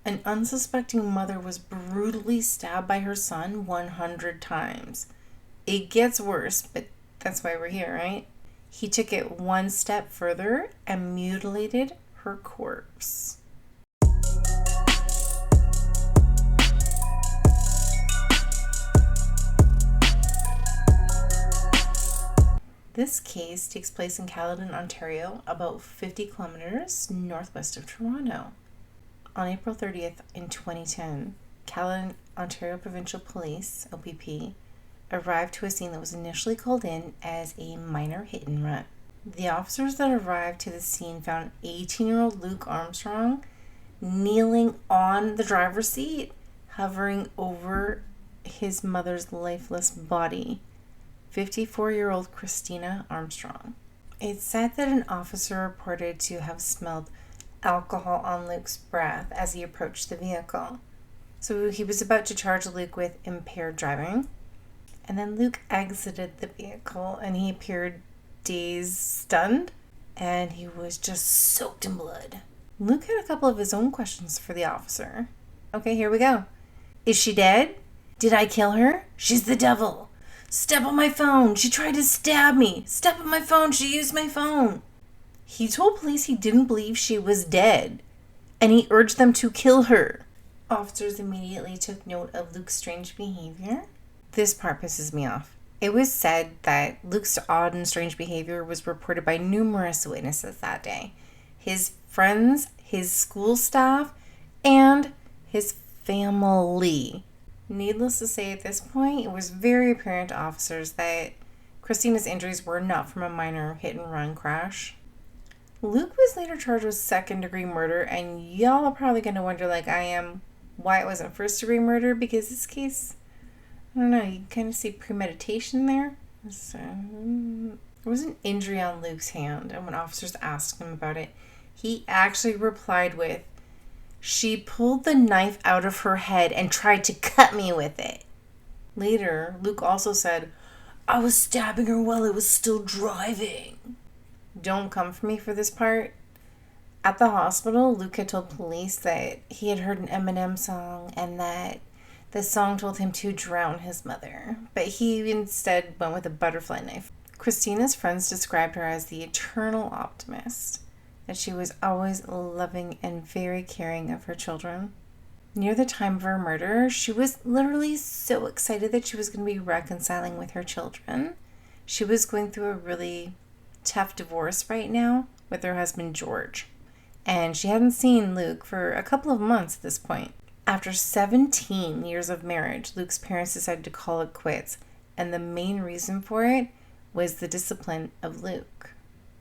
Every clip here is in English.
An unsuspecting mother was brutally stabbed by her son 100 times. It gets worse, but that's why we're here, right? He took it one step further and mutilated her corpse. This case takes place in Caledon, Ontario, about 50 kilometers northwest of Toronto. On April 30th in 2010, Caledon, Ontario Provincial Police, OPP, arrived to a scene that was initially called in as a minor hit and run. The officers that arrived to the scene found 18-year-old Luke Armstrong kneeling on the driver's seat, hovering over his mother's lifeless body. 54-year-old Krystina Armstrong. It's said that an officer reported to have smelled alcohol on Luke's breath as he approached the vehicle. So he was about to charge Luke with impaired driving, and then Luke exited the vehicle and he appeared dazed, stunned, and he was just soaked in blood. Luke had a couple of his own questions for the officer. Okay, here we go. Is she dead? Did I kill her? She's the devil. Step on my phone. She tried to stab me. Step on my phone. She used my phone. He told police he didn't believe she was dead, and he urged them to kill her. Officers immediately took note of Luke's strange behavior. This part pisses me off. It was said that Luke's odd and strange behavior was reported by numerous witnesses that day. His friends, his school staff, and his family. Needless to say, at this point, it was very apparent to officers that Krystina's injuries were not from a minor hit-and-run crash. Luke was later charged with second-degree murder, and y'all are probably going to wonder, like I am, why it wasn't first-degree murder, because this case, I don't know, you can kind of see premeditation there. There was an injury on Luke's hand, and when officers asked him about it, he actually replied with, "She pulled the knife out of her head and tried to cut me with it." Later, Luke also said, "I was stabbing her while I was still driving." Don't come for me for this part. At the hospital, Luke had told police that he had heard an Eminem song and that the song told him to drown his mother, but he instead went with a butterfly knife. Krystina's friends described her as the eternal optimist, that she was always loving and very caring of her children. Near the time of her murder, she was literally so excited that she was going to be reconciling with her children. She was going through a really tough divorce right now with her husband George, and she hadn't seen Luke for a couple of months at this point. After 17 years of marriage, Luke's parents decided to call it quits, and the main reason for it was the discipline of Luke.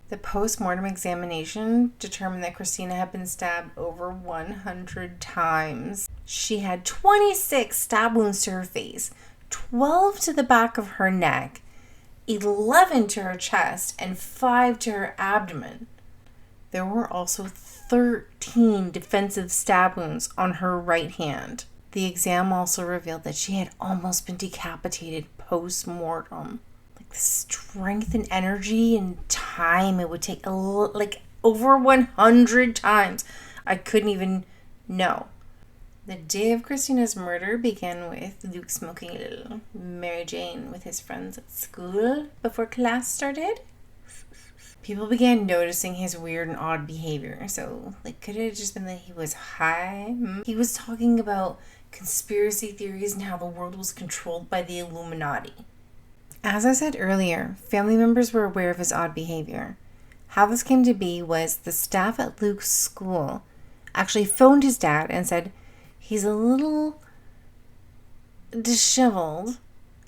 The post-mortem examination determined that Krystina had been stabbed over 100 times. She had 26 stab wounds to her face, 12 to the back of her neck, 11 to her chest, and 5 to her abdomen. There were also 13 defensive stab wounds on her right hand. The exam also revealed that she had almost been decapitated post-mortem. The strength and energy and time it would take, over 100 times. I couldn't even know. The day of Krystina's murder began with Luke smoking a little Mary Jane with his friends at school before class started. People began noticing his weird and odd behavior. So, could it have just been that he was high? He was talking about conspiracy theories and how the world was controlled by the Illuminati. As I said earlier, family members were aware of his odd behavior. How this came to be was the staff at Luke's school actually phoned his dad and said, "He's a little disheveled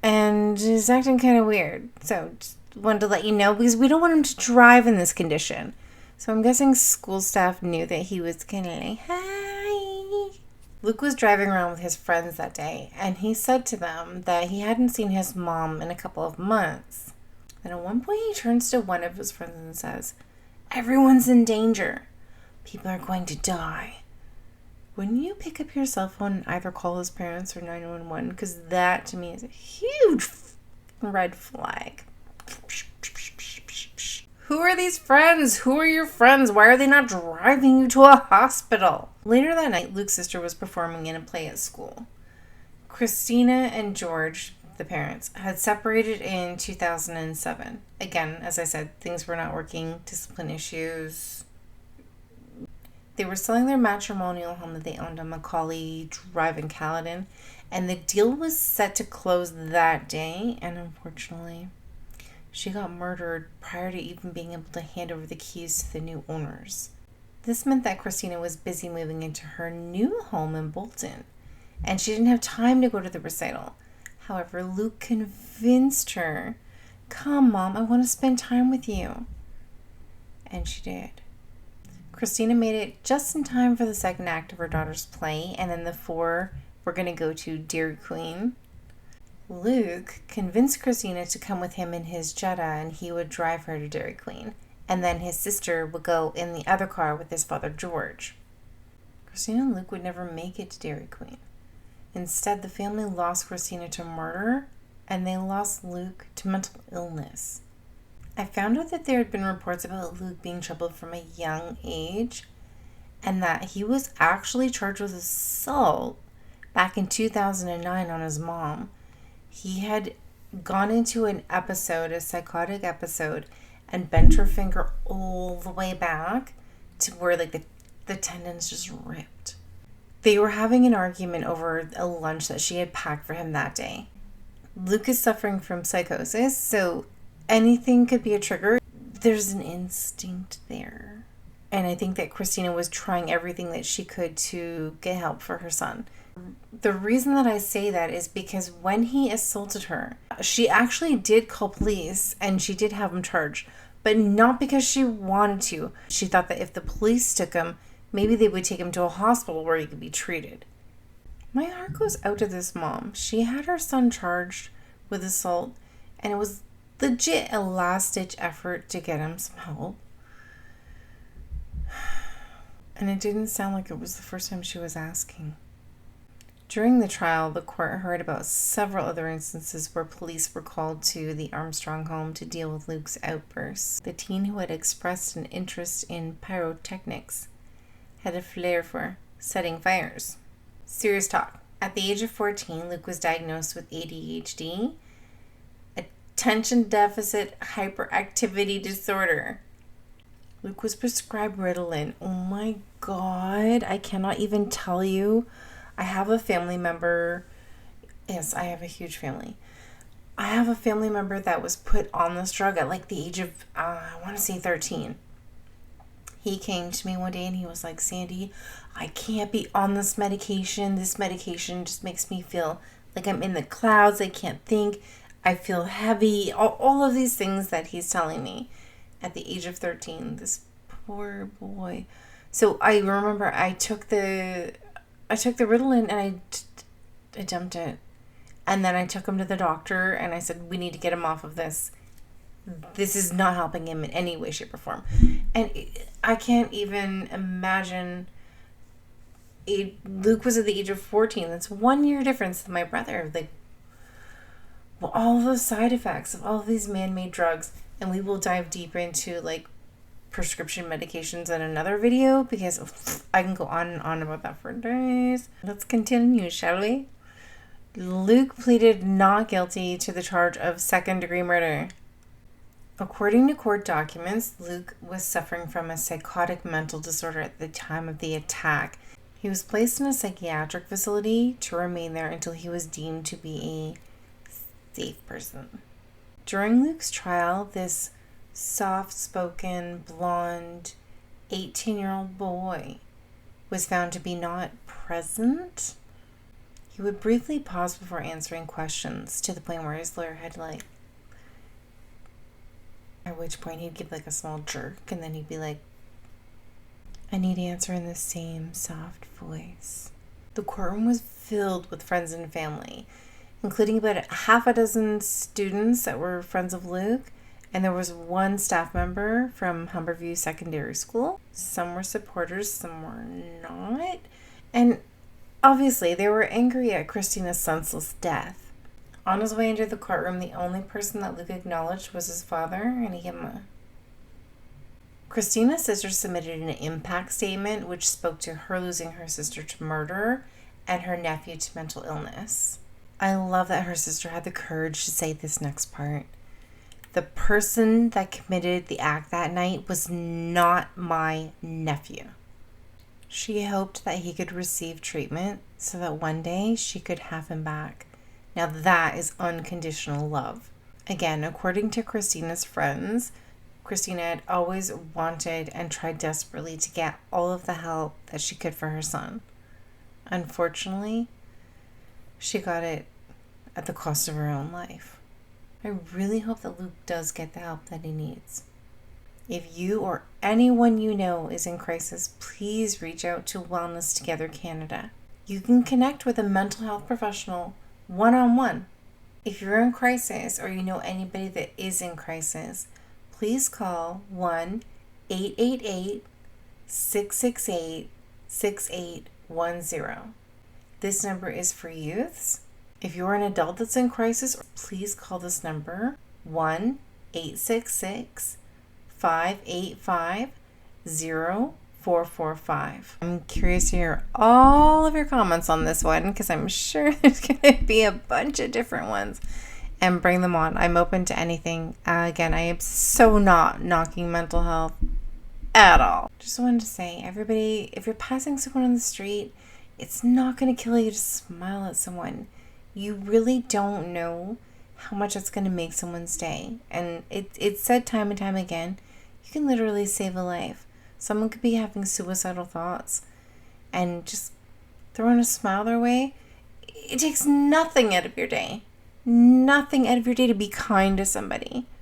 and is acting kind of weird. So just wanted to let you know because we don't want him to drive in this condition." So I'm guessing school staff knew that he was kind of like, "Hi." Luke was driving around with his friends that day, and he said to them that he hadn't seen his mom in a couple of months. And at one point, he turns to one of his friends and says, "Everyone's in danger. People are going to die. Wouldn't you pick up your cell phone and either call his parents or 911? Because that, to me, is a huge red flag." Who are these friends? Who are your friends? Why are they not driving you to a hospital? Later that night, Luke's sister was performing in a play at school. Krystina and George, the parents, had separated in 2007. Again, as I said, things were not working, discipline issues. They were selling their matrimonial home that they owned on Macaulay Drive in Caledon, and the deal was set to close that day, and unfortunately, she got murdered prior to even being able to hand over the keys to the new owners. This meant that Krystina was busy moving into her new home in Bolton, and she didn't have time to go to the recital. However, Luke convinced her, "Come, Mom, I want to spend time with you." And she did. Krystina made it just in time for the second act of her daughter's play, and then the four were going to go to Dairy Queen. Luke convinced Krystina to come with him in his Jetta, and he would drive her to Dairy Queen, and then his sister would go in the other car with his father, George. Krystina and Luke would never make it to Dairy Queen. Instead, the family lost Krystina to murder, and they lost Luke to mental illness. I found out that there had been reports about Luke being troubled from a young age, and that he was actually charged with assault back in 2009 on his mom. He had gone into an episode, a psychotic episode, and bent her finger all the way back to where like the tendons just ripped. They were having an argument over a lunch that she had packed for him that day. Luke is suffering from psychosis, so anything could be a trigger. There's an instinct there. And I think that Krystina was trying everything that she could to get help for her son. The reason that I say that is because when he assaulted her, she actually did call police and she did have him charged, but not because she wanted to. She thought that if the police took him, maybe they would take him to a hospital where he could be treated. My heart goes out to this mom. She had her son charged with assault, and it was legit a last-ditch effort to get him some help. And it didn't sound like it was the first time she was asking. During the trial, the court heard about several other instances where police were called to the Armstrong home to deal with Luke's outbursts. The teen who had expressed an interest in pyrotechnics had a flair for setting fires. Serious talk. At the age of 14, Luke was diagnosed with ADHD, attention deficit hyperactivity disorder. Luke was prescribed Ritalin. Oh my God, I cannot even tell you. I have a family member. Yes, I have a huge family. I have a family member that was put on this drug at like the age of, I want to say 13. He came to me one day and he was like, "Sandy, I can't be on this medication. This medication just makes me feel like I'm in the clouds. I can't think. I feel heavy." All of these things that he's telling me at the age of 13. This poor boy. So I remember I took the Ritalin and I dumped it. And then I took him to the doctor and I said, "We need to get him off of this. This is not helping him in any way, shape, or form." And I can't even imagine. Luke was at the age of 14. That's 1 year difference than my brother. Like, well, all the side effects of all of these man-made drugs. And we will dive deeper into like prescription medications in another video because I can go on and on about that for days. Let's continue, shall we? Luke pleaded not guilty to the charge of second-degree murder. According to court documents, Luke was suffering from a psychotic mental disorder at the time of the attack. He was placed in a psychiatric facility to remain there until he was deemed to be a safe person. During Luke's trial, this soft-spoken, blonde, 18-year-old boy was found to be not present. He would briefly pause before answering questions to the point where his lawyer had at which point he'd give a small jerk and then he'd be like, "I need to answer in the same soft voice." The courtroom was filled with friends and family, including about half a dozen students that were friends of Luke, and there was one staff member from Humberview Secondary School. Some were supporters, some were not. And obviously, they were angry at Krystina's senseless death. On his way into the courtroom, the only person that Luke acknowledged was his father, and he gave him Krystina's sister submitted an impact statement which spoke to her losing her sister to murder and her nephew to mental illness. I love that her sister had the courage to say this next part. The person that committed the act that night was not my nephew. She hoped that he could receive treatment so that one day she could have him back. Now that is unconditional love. Again, according to Krystina's friends, Krystina had always wanted and tried desperately to get all of the help that she could for her son. Unfortunately, she got it at the cost of her own life. I really hope that Luke does get the help that he needs. If you or anyone you know is in crisis, please reach out to Wellness Together Canada. You can connect with a mental health professional one-on-one. If you're in crisis or you know anybody that is in crisis, please call 1-888-668-6810. This number is for youths. If you're an adult that's in crisis, please call this number 1-866-585-0445. I'm curious to hear all of your comments on this one because I'm sure there's going to be a bunch of different ones. And bring them on. I'm open to anything. Again, I am so not knocking mental health at all. Just wanted to say, everybody, if you're passing someone on the street, it's not going to kill you to smile at someone. You really don't know how much it's going to make someone's day. And it's said time and time again, you can literally save a life. Someone could be having suicidal thoughts and just throwing a smile their way. It takes nothing out of your day. Nothing out of your day to be kind to somebody.